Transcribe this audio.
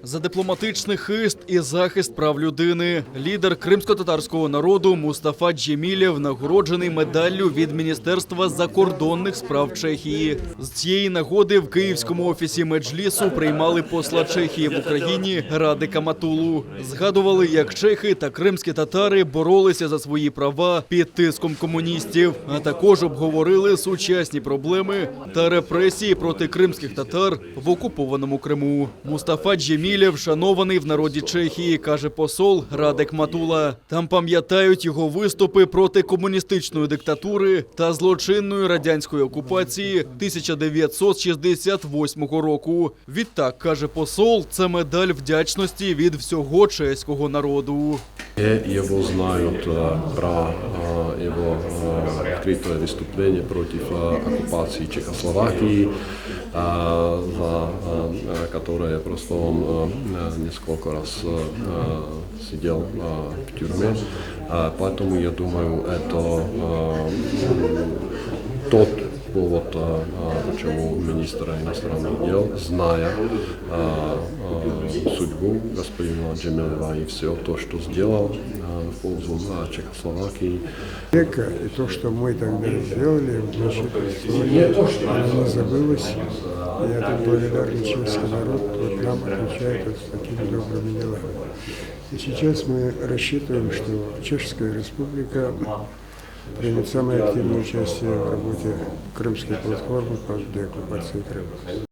За дипломатичний хист і захист прав людини лідер кримсько-татарського народу Мустафа Джемілєв нагороджений медаллю від Міністерства закордонних справ Чехії. З цієї нагоди в київському офісі Меджлісу приймали посла Чехії в Україні Радика Матулу. Згадували, як чехи та кримські татари боролися за свої права під тиском комуністів, а також обговорили сучасні проблеми та репресії проти кримських татар в окупованому Криму. Мустафа Джемілєв шанований в народі Чехії, каже посол Радик Матула. Там пам'ятають його виступи проти комуністичної диктатури та злочинної радянської окупації 1968 року. Відтак, каже посол, це медаль вдячності від всього чеського народу. Его знают про его открытое выступление против оккупации Чехословакии, за которое просто он несколько раз сидел в тюрьме. Поэтому я думаю, это тот повод, почему министр иностранных дел, зная судьбу господина Джемилева и все то, что сделал в пользу Чехословакии. И то, что мы тогда сделали, значит, сегодня не забылось. И этот благодарный чешский народ вот нам отвечает вот с такими добрыми делами. И сейчас мы рассчитываем, что Чешская Республика примет самое активное участие в работе крымской платформы по деоккупации Крыма.